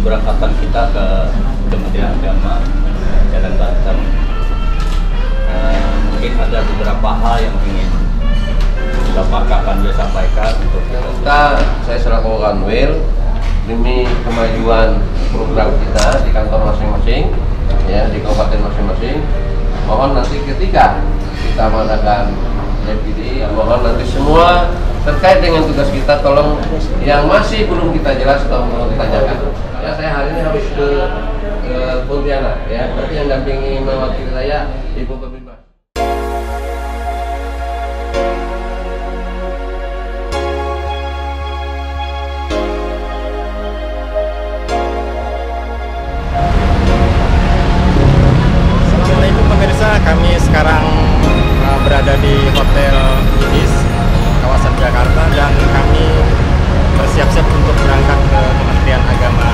keberangkatan kita ke Kementerian Agama Jalan Banten. Mungkin ada beberapa hal yang ingin Bapak Kanwil sampaikan untuk kita. Saya selaku Kanwil demi kemajuan program kita di kantor masing-masing, ya, di kabupaten masing-masing. Mohon nanti ketika kita mengadakan DPD, mohon nanti semua terkait dengan tugas kita, tolong yang masih belum kita jelas tolong ditanyakan. Ya, saya hari ini harus ke Pontianak, ya. Berarti yang dampingi mewakili saya Ibu Pembimbing. Assalamualaikum pemirsa, kami sekarang berada di Hotel Ibis, kawasan Jakarta, dan kami bersiap-siap untuk berangkat ke Kementerian Agama.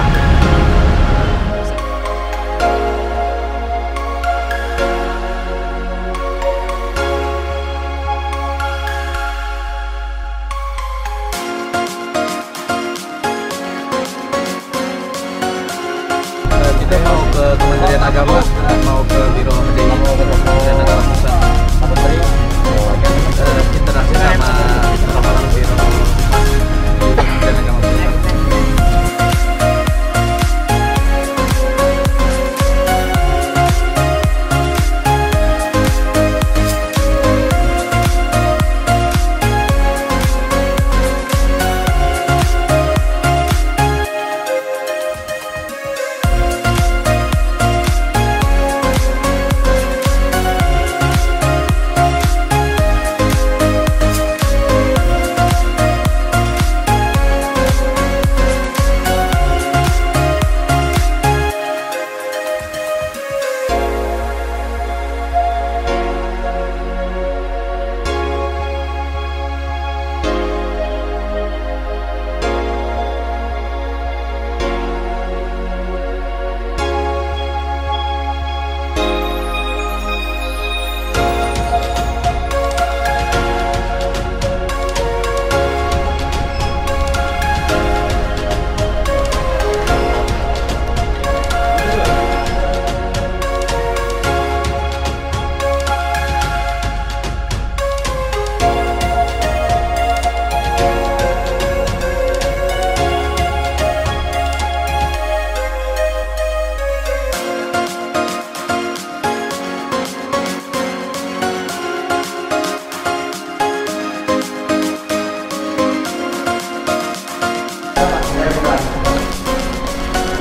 Kita mau ke Kementerian Agama, mau ke Biro HDI Kementerian Agama Pusat, interaksi sama orang Biro Kementerian Agama Pusat.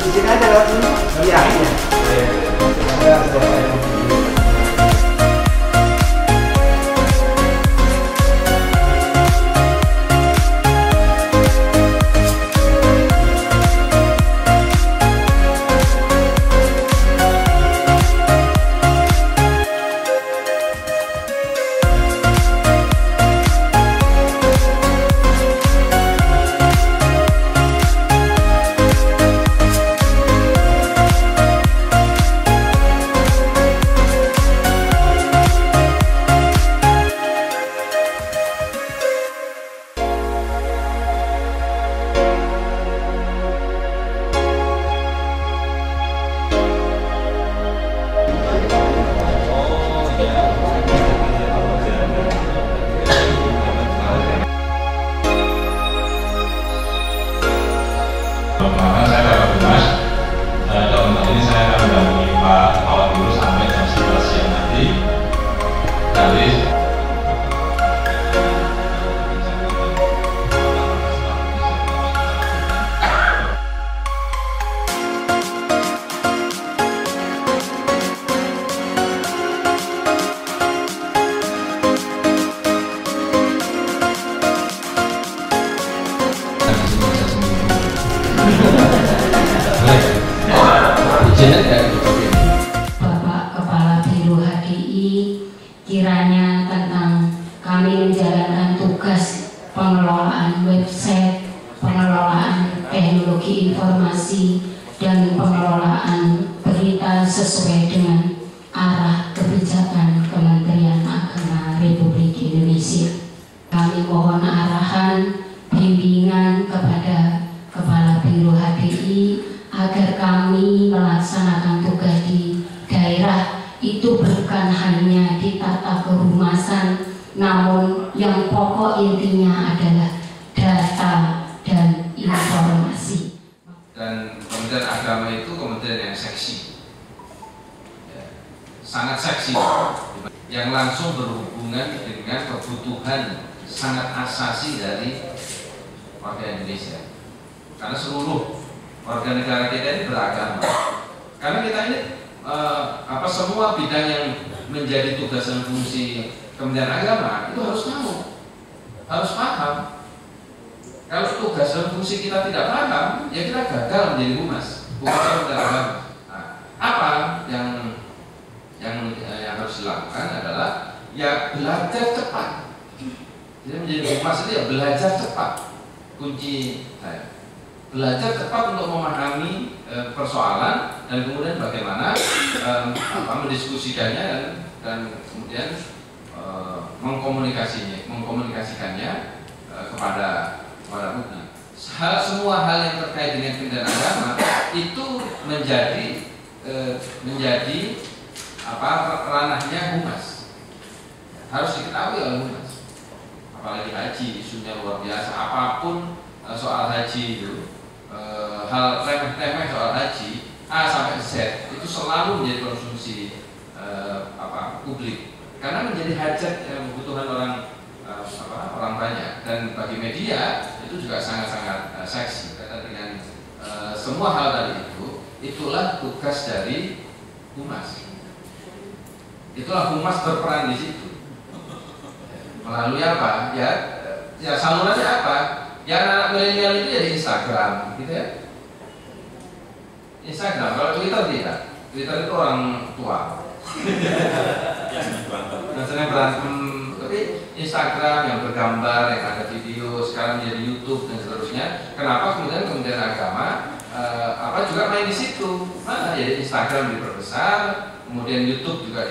Di sini aja lewat sini. Iya, iya. Maka saya dapat tugas, dalam hal ini saya akan mendampingi Pak Awal dulu sampai jam 11 siang nanti. Dari Bapak Kepala Biro HDI, kiranya tentang kami menjalankan tugas pengelolaan website, pengelolaan teknologi informasi, dan pengelolaan berita sesuai dengan arah kebijakan Kementerian Agama Republik Indonesia. Kami mohon arahan, bimbingan kepada Kepala Biro HDI agar kami melaksanakan tugas di daerah itu bukan hanya di tata kehumasan, namun yang pokok intinya adalah data dan informasi. Dan Kementerian Agama itu kementerian yang seksi, ya, sangat seksi, yang langsung berhubungan dengan kebutuhan sangat asasi dari warga Indonesia. Karena seluruh warga negara kita ini beragama. Karena kita ini semua bidang yang menjadi tugas dan fungsi Kementerian Agama itu harus tahu, harus paham. Kalau tugas dan fungsi kita tidak paham, ya kita gagal menjadi humas, bukan Kementerian Agama. Nah, apa yang harus dilakukan adalah ya belajar cepat. Jadi menjadi humas itu ya belajar cepat. Kunci saya belajar cepat untuk memahami persoalan dan kemudian bagaimana mendiskusikannya dan kemudian mengkomunikasikannya kepada publik. Semua hal yang terkait dengan Kementerian Agama itu menjadi ranahnya humas, harus diketahui oleh humas. Apalagi haji, isunya luar biasa. Apapun soal haji itu, hal remeh-temeh soal haji A sampai Z itu selalu menjadi konsumsi publik, karena menjadi hajat kebutuhan orang banyak. Dan bagi media itu juga sangat-sangat seksi. Karena dengan semua hal tadi itulah tugas dari humas. Itulah humas berperan di situ. Melalui apa? Ya salurannya apa? Ya anak milenial itu ya di Instagram, gitu ya. Instagram, kalau Twitter tidak. Twitter itu orang tua. Yang sering berantem. Tapi Instagram yang bergambar, yang ada video, sekarang menjadi YouTube dan seterusnya. Kenapa kemudian Kementerian Agama juga main di situ? Mana jadi Instagram diperbesar, kemudian YouTube juga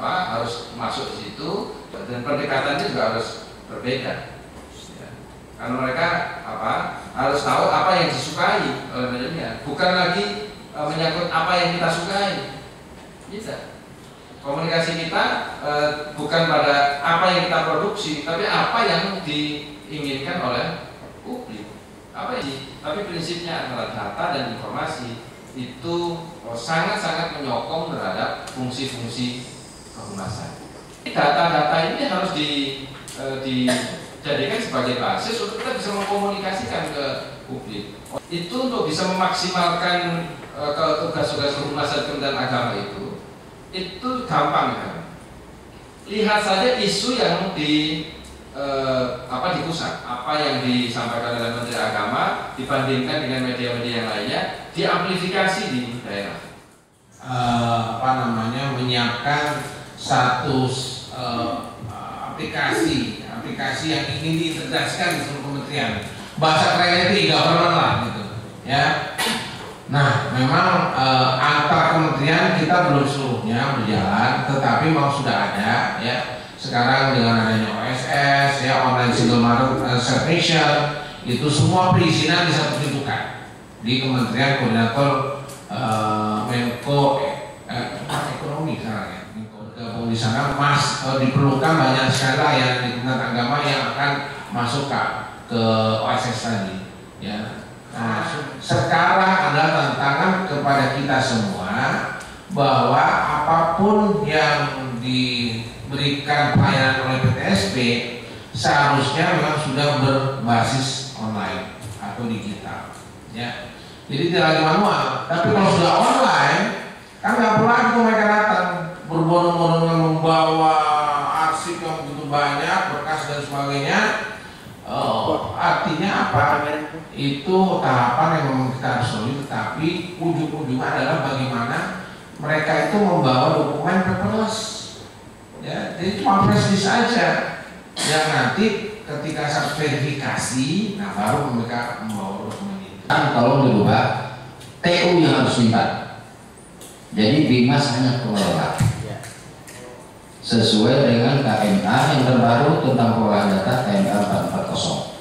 harus masuk di situ, dan pendekatannya juga harus berbeda. Karena mereka harus tahu apa yang disukai oleh milenial, bukan lagi menyangkut apa yang kita sukai. Tidak. Komunikasi kita bukan pada apa yang kita produksi, tapi apa yang diinginkan oleh publik. Tapi prinsipnya antara data dan informasi itu sangat-sangat menyokong terhadap fungsi-fungsi kehumasan. Data-data ini harus dijadikan sebagai basis untuk kita bisa mengkomunikasikan ke publik. Itu untuk bisa memaksimalkan tugas-tugas kehumasan Kementerian Agama itu gampang kan? Lihat saja isu yang di pusat, apa yang disampaikan oleh Menteri Agama dibandingkan dengan media-media yang lainnya, diamplifikasi di daerah. Menyiapkan satu aplikasi yang ingin diintegrasikan di seluruh kementerian. Bahasa kerennya itu e-government lah gitu, ya. Nah, memang antar kementerian kita belum seluruhnya berjalan, tetapi memang sudah ada, ya. Sekarang dengan adanya OSS, ya, Online Single Market Service, itu semua perizinan bisa ditentukan di Kementerian Koordinator Menko Ekonomi sekarang, ya. Gabung di sana, diperlukan banyak sekali yang di Kementerian Agama yang akan masuk ke OSS tadi, ya. Nah, sekarang adalah tantangan kepada kita semua bahwa apapun yang diberikan pelayanan oleh PTSP seharusnya memang sudah berbasis online atau digital, ya. Jadi tidak lagi manual. Tapi kalau sudah online, kan nggak perlu lagi mereka datang berbondong-bondong membawa arsip yang begitu banyak, berkas dan sebagainya. Artinya apa? Itu tahapan yang memang kita harus lalui, tetapi ujung-ujungnya adalah bagaimana mereka itu membawa dokumen paperless, ya. Jadi cuma flash disk saja yang nanti ketika saat verifikasi, nah baru mereka membawa dokumen itu. Kalau dirubah, TU yang harus minta. Jadi Bimas hanya pengelola sesuai dengan KMA yang terbaru tentang pengolahan data KMA 440.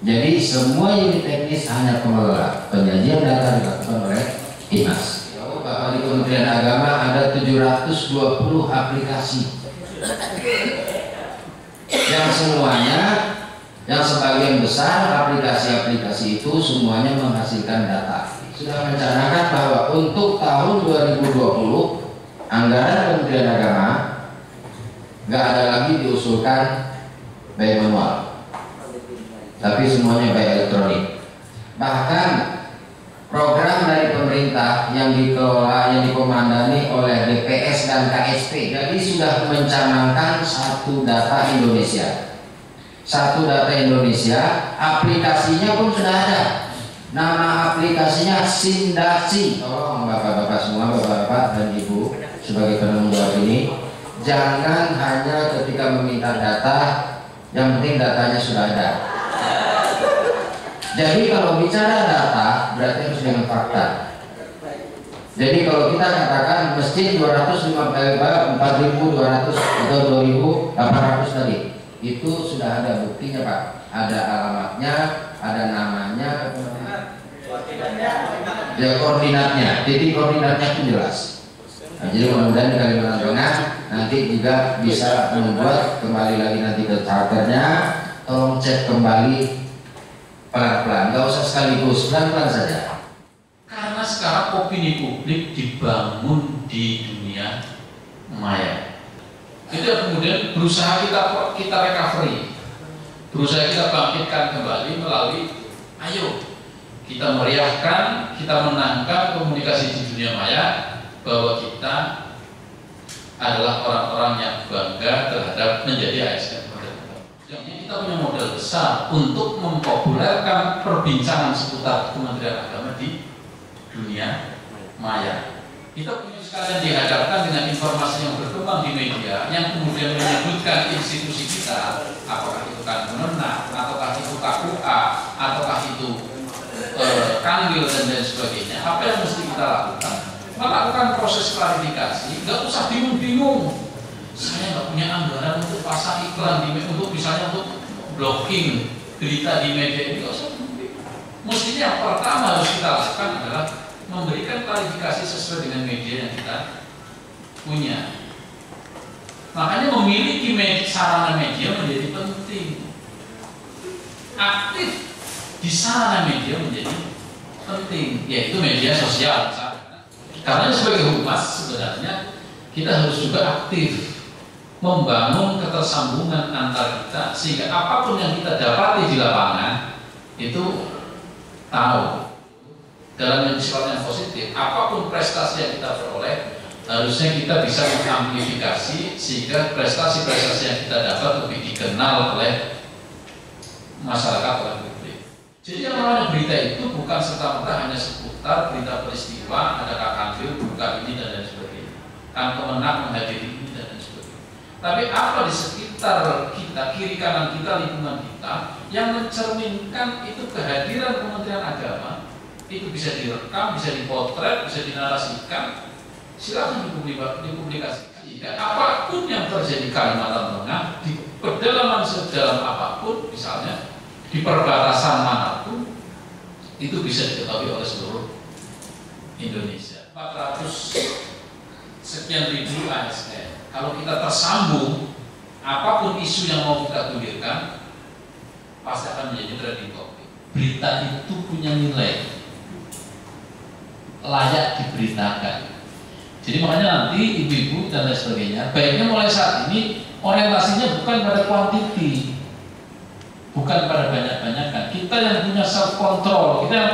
Jadi semua unit teknis hanya pengelola. Penyajian data dilakukan oleh Dinas. Bapak di Kementerian Agama ada 720 aplikasi yang semuanya, yang sebagian besar aplikasi-aplikasi itu semuanya menghasilkan data. Sudah merencanakan bahwa untuk tahun 2020 anggaran Kementerian Agama nggak ada lagi diusulkan by manual, tapi semuanya by elektronik. Bahkan program dari pemerintah yang dikelola, yang dikomandani oleh DPS dan KSP, jadi sudah mencanangkan satu data Indonesia. Satu data Indonesia, aplikasinya pun sudah ada. Nama aplikasinya Sindasi. Tolong bapak-bapak semua, bapak-bapak dan ibu sebagai penanggung jawab ini, jangan hanya ketika meminta data, yang penting datanya sudah ada. Jadi kalau bicara data berarti harus dengan fakta. Jadi kalau kita katakan masjid 4.200 atau 2.800 tadi, itu sudah ada buktinya Pak, ada alamatnya, ada namanya, ya koordinatnya, titik koordinatnya itu jelas. Nah, jadi mudah-mudahan di Kalimantan Tengah nanti juga bisa membuat kembali lagi nanti ke charternya, tolong cek kembali pelan-pelan, nggak usah sekaligus, pelan-pelan saja. Karena sekarang opini publik dibangun di dunia maya. Itu yang kemudian berusaha kita recovery, berusaha kita bangkitkan kembali melalui, ayo kita meriahkan, kita menangkan komunikasi di dunia maya, bahwa kita adalah orang-orang yang bangga terhadap menjadi ASN. Jadi kita punya modal besar untuk mempopulerkan perbincangan seputar Kementerian Agama di dunia maya. Kita punya sekalian dihadapkan dengan informasi yang berkembang di media yang kemudian menyebutkan institusi kita, apakah itu Kemenak, ataukah itu KUA, ataukah itu Kanwil dan lain sebagainya. Apa yang mesti kita lakukan? Melakukan proses klarifikasi, nggak usah bingung-bingung. Saya nggak punya anggaran untuk pasang iklan di media, untuk misalnya untuk blocking berita di media ini, nggak usah bingung. Mestinya yang pertama harus kita lakukan adalah memberikan klarifikasi sesuai dengan media yang kita punya. Makanya memiliki sarana media menjadi penting. Aktif di sarana media menjadi penting, yaitu media sosial. Karena sebagai humas sebenarnya kita harus juga aktif membangun ketersambungan antar kita, sehingga apapun yang kita dapati di lapangan itu tahu dalam yang sifatnya positif. Apapun prestasi yang kita peroleh, harusnya kita bisa mengamplifikasi sehingga prestasi-prestasi yang kita dapat lebih dikenal oleh masyarakat, oleh publik. Jadi yang namanya berita itu bukan serta-merta hanya seputar berita peristiwa, ada Kanwil buka ini dan lain sebagainya, Kemenak menghadiri ini dan lain sebagainya. Tapi apa di sekitar kita, kiri kanan kita, lingkungan kita, yang mencerminkan itu kehadiran Kementerian Agama, itu bisa direkam, bisa dipotret, bisa dinarasikan, silakan dipublikasikan. Dan apapun yang terjadi di Kalimantan Tengah, di pedalaman sedalam apapun, misalnya di perbatasan manapun, itu bisa diketahui oleh seluruh Indonesia. 400 sekian ribu ASN. Kalau kita tersambung, apapun isu yang mau kita gulirkan, pasti akan menjadi trending topic. Berita itu punya nilai, layak diberitakan. Jadi makanya nanti ibu-ibu dan lain sebagainya, baiknya mulai saat ini orientasinya bukan pada kuantiti, bukan pada banyak-banyakan. Kita yang punya self control, kita yang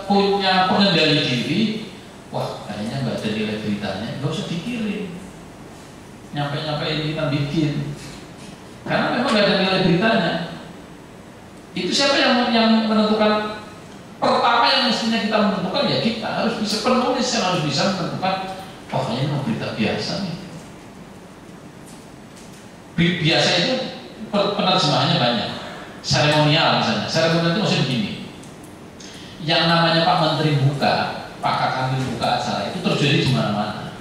punya pengendali diri. Wah, kayaknya nggak ada nilai beritanya, nggak usah dikirim. Nyampe-nyampe ini kita bikin, karena memang nggak ada nilai beritanya. Itu siapa yang menentukan? Pertama yang mestinya kita menentukan ya kita harus bisa, penulis yang harus bisa menentukan, oh kayaknya mau berita biasa nih. Biasa itu penerjemahannya banyak. Seremonial misalnya, seremonial itu maksudnya begini, yang namanya Pak Menteri buka, Pak Kanwil buka acara itu terjadi di mana-mana.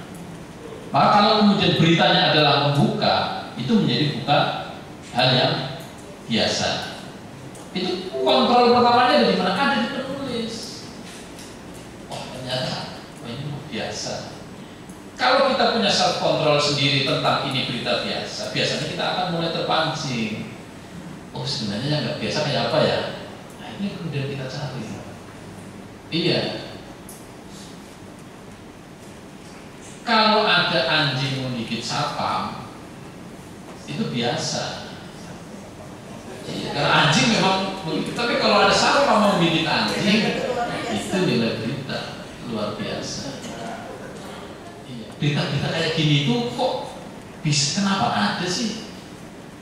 Maka kalau kemudian beritanya adalah membuka, itu menjadi buka hal yang biasa. Itu kontrol pertamanya ada di mana? Ada di penulis. Oh ternyata ini biasa. Kalau kita punya self control sendiri tentang ini berita biasa, biasanya kita akan mulai terpancing. Oh sebenarnya yang nggak biasa kayak apa ya? Nah ini kemudian kita cari. Iya. Kalau ada anjing menggigit sapam, itu biasa. Iya, karena anjing memang begitu. Tapi kalau ada sapam menggigit anjing, itu nilai berita luar biasa. Iya. Berita-berita kayak gini itu kok bisa, kenapa ada sih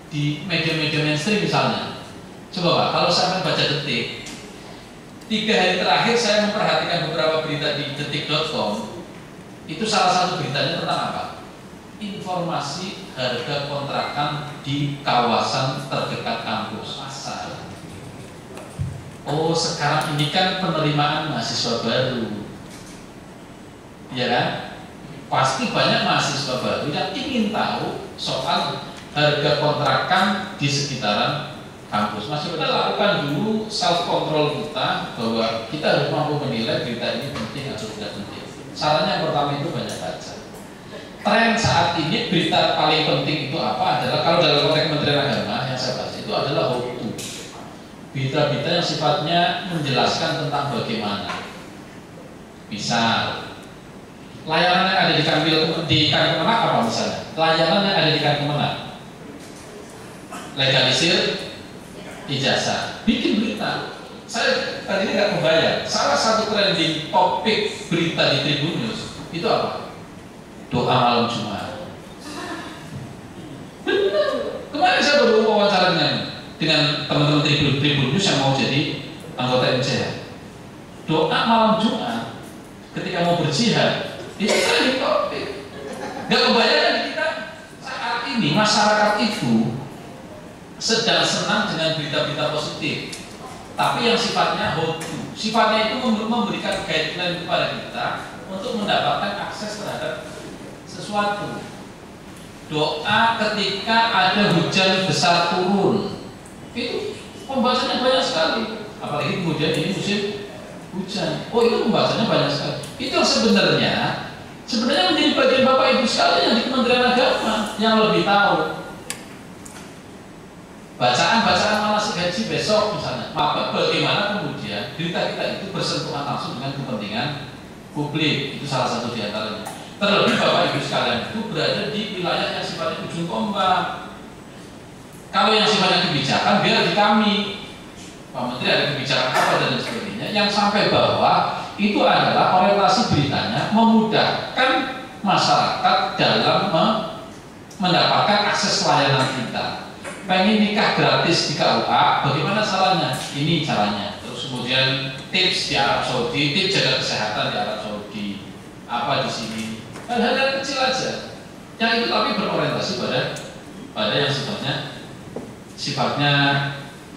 di media-media mainstream misalnya? Coba Pak, kalau saya baca Detik, 3 hari terakhir saya memperhatikan beberapa berita di detik.com. Itu salah satu beritanya tentang apa? Informasi harga kontrakan di kawasan terdekat kampus pasar. Oh sekarang ini kan penerimaan mahasiswa baru, ya kan? Pasti banyak mahasiswa baru yang ingin tahu soal harga kontrakan di sekitaran kampus. Masih kita lakukan dulu self control kita bahwa kita harus mampu menilai berita ini penting atau tidak penting. Sarannya yang pertama itu banyak baca. Tren saat ini berita paling penting itu apa adalah, kalau dalam konteks Kementerian Agama yang saya bahas itu adalah how to. Berita-berita yang sifatnya menjelaskan tentang bagaimana. Misal layanan yang ada di Kemenak apa misalnya? Layanan yang ada di Kemenak legalisir ijazah, bikin berita. Saya tadi nggak kebayang. Salah satu trending topik berita di Tribun News itu apa? Doa malam Jumat. Benar. Kemarin saya baru wawancara dengan teman-teman Tribun News yang mau jadi anggota MCH. Doa malam Jumat ketika mau berjihad itu trending topik. Nggak kebayang kita saat ini masyarakat itu sedang senang dengan berita-berita positif. Tapi yang sifatnya how to, sifatnya itu memberikan guideline kepada kita untuk mendapatkan akses terhadap sesuatu. Doa ketika ada hujan besar turun, itu pembacanya banyak sekali. Apalagi kemudian ini musim hujan, oh itu pembacanya banyak sekali. Itu sebenarnya menjadi bagian Bapak Ibu sekalian yang di Kementerian Agama yang lebih tahu. Bacaan manasik haji besok misalnya, maka bagaimana kemudian berita kita itu bersentuhan langsung dengan kepentingan publik, itu salah satu diantaranya. Terlebih Bapak Ibu sekalian itu berada di wilayah yang sifatnya ujung tombak. Kalau yang sifatnya kebijakan biar di kami, Pak Menteri ada kebijakan apa dan sebagainya, yang sampai bawah itu adalah orientasi beritanya memudahkan masyarakat dalam mendapatkan akses layanan kita. Pengen nikah gratis di KUA, bagaimana caranya? Ini caranya. Terus kemudian tips di Arab Saudi, tips jaga kesehatan di Arab Saudi, apa di sini? Hal-hal kecil aja. Yang itu tapi berorientasi pada yang sifatnya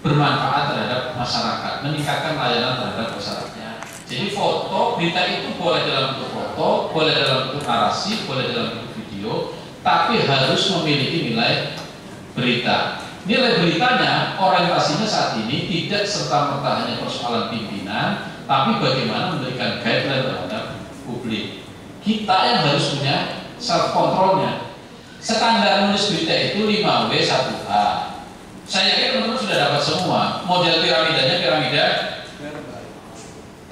bermanfaat terhadap masyarakat, meningkatkan layanan terhadap masyarakatnya. Jadi foto, berita itu boleh dalam bentuk foto, boleh dalam bentuk narasi, boleh dalam bentuk video, tapi harus memiliki nilai berita. Nilai beritanya, orientasinya saat ini tidak serta-merta hanya persoalan pimpinan, tapi bagaimana memberikan guideline terhadap publik. Kita yang harus punya self controlnya. Standar menulis berita itu 5W 1H. Saya yakin teman-teman sudah dapat semua. Model piramidanya piramida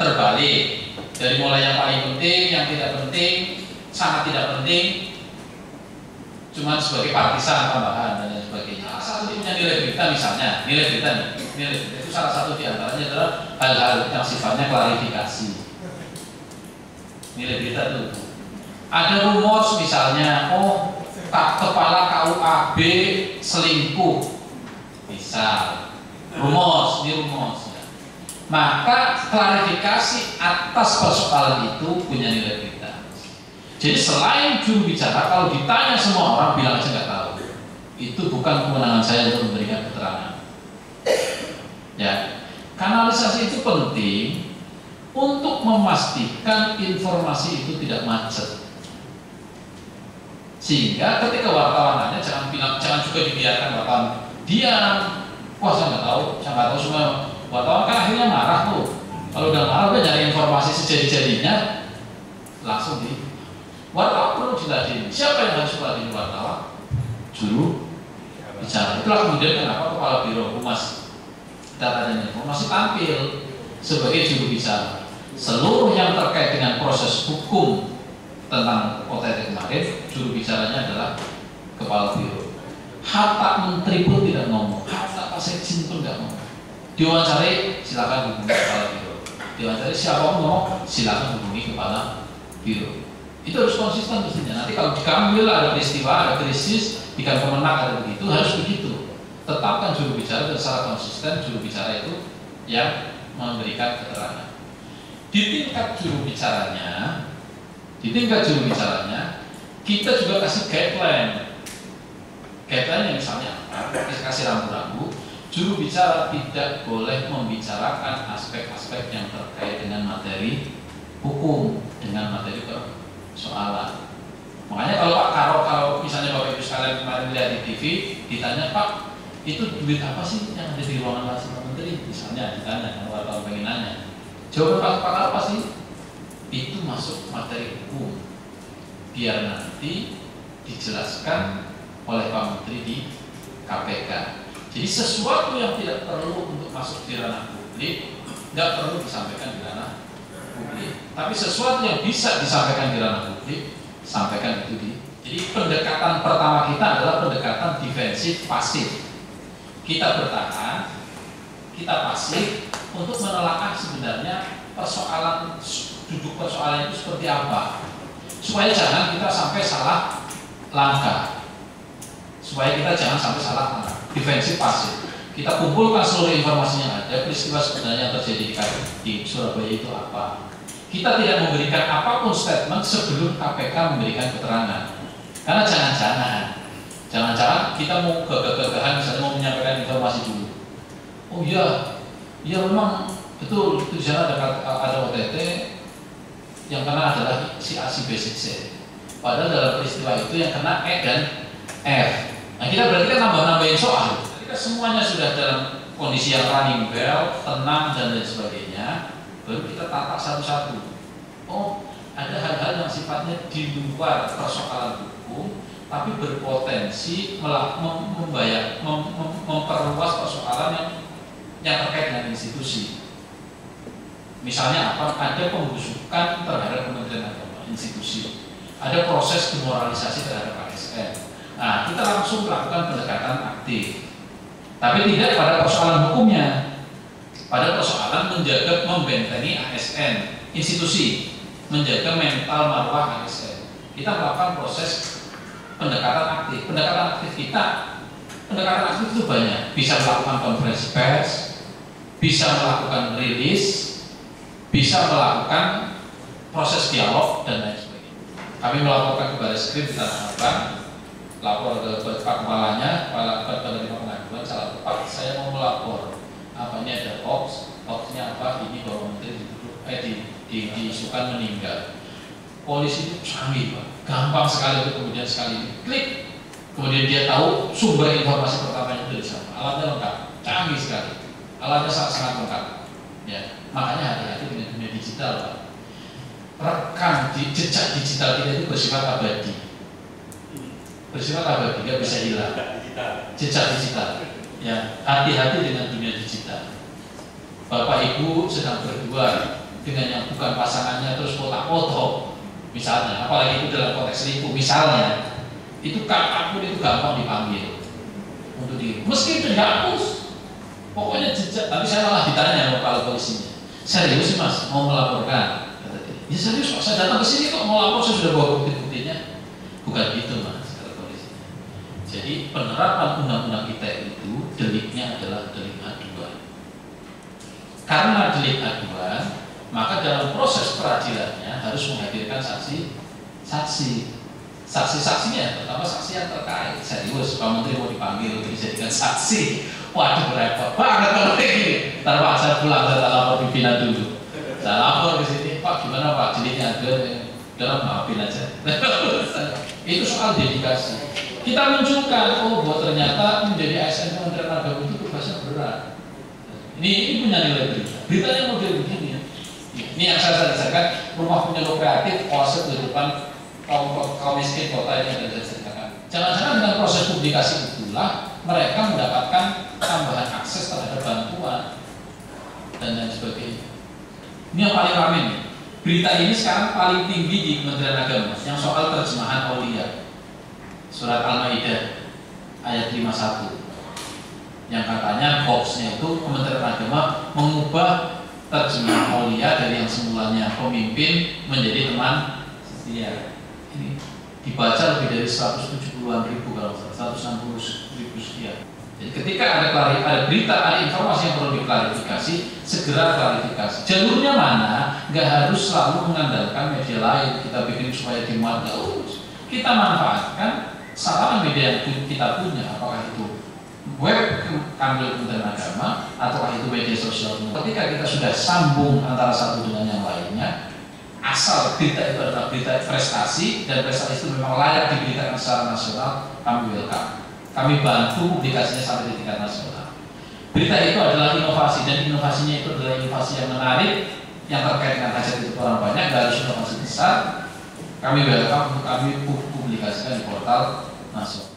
terbalik. Dari mulai yang paling penting, yang tidak penting, sangat tidak penting, cuma sebagai partisan tambahan dan lain sebagainya. Salah satu punya nilai berita misalnya, nilai berita itu salah satu diantaranya adalah hal-hal yang sifatnya klarifikasi. Nilai berita itu ada rumor misalnya, oh kepala KUAB selingkuh, misal rumor, ini rumor. Maka klarifikasi atas persoalan itu punya nilai berita. Jadi selain juru bicara, kalau ditanya semua orang bilang aja nggak tahu, itu bukan kewenangan saya untuk memberikan keterangan. Ya, kanalisasi itu penting untuk memastikan informasi itu tidak macet. Sehingga ketika wartawan nanya, jangan juga dibiarkan wartawan diam. Wah saya nggak tahu semua. Wartawan kan akhirnya marah tuh. Kalau udah marah udah nyari informasi sejadi-jadinya, langsung di wartawan perlu diladeni. Siapa yang harus meladeni wartawan? Juru bicara. Itulah kemudian kenapa Kepala Biro Humas Data dan Informasi tampil sebagai juru bicara. Seluruh yang terkait dengan proses hukum tentang OTT kemarin, juru bicaranya adalah Kepala Biro. Hatta Menteri pun tidak ngomong, hatta Pak Sekjen pun tidak ngomong. Diwawancari silakan hubungi Kepala Biro. Diwawancari siapa mau silakan hubungi Kepala Biro. Itu harus konsisten mestinya. Nanti kalau diambil ada peristiwa, ada krisis, di Kemenak ada begitu, harus begitu. Tetapkan juru bicara dan secara konsisten juru bicara itu yang memberikan keterangan. Di tingkat juru bicaranya, kita juga kasih guideline yang misalnya kasih rambu-rambu. Juru bicara tidak boleh membicarakan aspek-aspek yang terkait dengan materi hukum, dengan materi persoalan. Makanya kalau Pak Karo, kalau misalnya Bapak Ibu sekalian kemarin lihat di TV, ditanya Pak, itu duit apa sih yang ada di ruangan Pak Menteri? Misalnya ditanya, wartawan pengen nanya. Jawaban Pak Karo apa sih? Itu masuk materi hukum. Biar nanti dijelaskan oleh Pak Menteri di KPK. Jadi sesuatu yang tidak perlu untuk masuk di ranah publik nggak perlu disampaikan di ranah publik. Tapi sesuatu yang bisa disampaikan di ranah publik, sampaikan itu di. Jadi pendekatan pertama kita adalah pendekatan defensif pasif. Kita bertahan, kita pasif untuk menelaah sebenarnya persoalan, duduk persoalan itu seperti apa, supaya jangan kita sampai salah langkah. Defensif pasif. Kita kumpulkan seluruh informasi yang ada, peristiwa sebenarnya yang terjadi di Surabaya itu apa. Kita tidak memberikan apapun statement sebelum KPK memberikan keterangan. Karena jangan-jangan kita mau gagah-gagahan, misalnya mau menyampaikan informasi dulu. Oh iya memang betul di sana ada OTT yang kena adalah si A, si B, si C. Padahal dalam peristiwa itu yang kena E dan F. Nah kita berarti kan nambah-nambahin soal. Ketika semuanya sudah dalam kondisi yang running bell, tenang dan lain sebagainya, baru kita tata satu-satu. Oh, ada hal-hal yang sifatnya di luar persoalan hukum, tapi berpotensi memperluas persoalan yang terkait dengan institusi. Misalnya apa? Ada pembusukan terhadap Kementerian Agama, institusi. Ada proses demoralisasi terhadap ASN. Nah, kita langsung melakukan pendekatan aktif. Tapi tidak pada persoalan hukumnya, pada persoalan menjaga, membentengi ASN, institusi, menjaga mental marwah ASN. Kita melakukan proses pendekatan aktif. Pendekatan aktif itu banyak. Bisa melakukan konferensi pers, bisa melakukan rilis, bisa melakukan proses dialog dan lain sebagainya. Kami melaporkan kepada Skrim di Tanah Abang, lapor ke Pak Kepalanya, Kepala Penerima Pengaduan, salah tepat saya mau melapor. Apa ini ada hoaxnya apa? Ini bahwa Menteri diisukan meninggal. Polisi itu canggih Pak, gampang sekali itu kemudian sekali ini klik, kemudian dia tahu sumber informasi pertamanya itu di sana. Alatnya lengkap, canggih sekali. Alatnya sangat lengkap. Ya, makanya hati-hati dengan dunia digital Pak. Rekam jejak digital kita itu bersifat abadi. Nggak bisa hilang. Jejak digital. Ya, hati-hati dengan dunia digital. Bapak Ibu sedang berdua dengan yang bukan pasangannya terus foto-foto, misalnya, apalagi itu dalam konteks selingkuh, misalnya, itu kapanpun itu gampang dipanggil untuk meski itu dihapus. Pokoknya jejak. Tapi saya malah ditanya sama kepala polisinya, serius sih Mas mau melaporkan? Kata dia, ya serius Pak, saya datang ke sini kok mau lapor, saya sudah bawa bukti-buktinya. Bukan gitu Mas. Jadi penerapan undang-undang kita itu deliknya adalah delik aduan. Karena delik aduan, maka dalam proses peradilannya harus menghadirkan saksi-saksinya, terutama saksi yang terkait. Serius, Pak Menteri mau dipanggil untuk dijadikan saksi. Waduh repot banget kalau kayak gini. Ntar Pak saya pulang, saya lapor pimpinan dulu. Saya lapor ke sini, Pak gimana Pak deliknya aduan? Dalam maafin aja. Itu soal dedikasi. Kita munculkan, oh bahwa ternyata menjadi ASN Kementerian Agama itu tugasnya berat. berat. Ini punya nilai berita. Beritanya model begini ya. Ini yang saya ceritakan, rumah penyuluh kreatif, oase di depan kaum miskin kota ini yang saya ceritakan. Jangan-jangan dengan proses publikasi itulah mereka mendapatkan tambahan akses terhadap bantuan dan lain sebagainya. Ini yang paling ramai nih. Berita ini sekarang paling tinggi di Kementerian Agama yang soal terjemahan Aulia, surat Al-Maidah ayat 51, yang katanya boxnya itu Kementerian Agama mengubah terjemahan Aulia dari yang semulanya pemimpin menjadi teman setia. Ini dibaca lebih dari 170-an ribu, kalau 160 ribu sekian. Jadi ketika ada berita, ada informasi yang perlu diklarifikasi, segera klarifikasi. Jalurnya mana? Nggak harus selalu mengandalkan media lain. Kita bikin supaya dimuat, nggak urus. Kita manfaatkan sarana media yang kita punya, apakah itu web Kanwil Kementerian Agama ataukah itu media sosial. Ketika kita sudah sambung antara satu dengan yang lainnya, asal berita itu adalah berita prestasi dan prestasi itu memang layak diberitakan secara nasional, kami welcome. Kami bantu publikasinya sampai di tingkat nasional. Berita itu adalah inovasi, dan inovasinya itu adalah inovasi yang menarik, yang terkait dengan hajat hidup orang banyak, nggak harus inovasi besar. Kami welcome untuk kami publikasikan di portal nasional.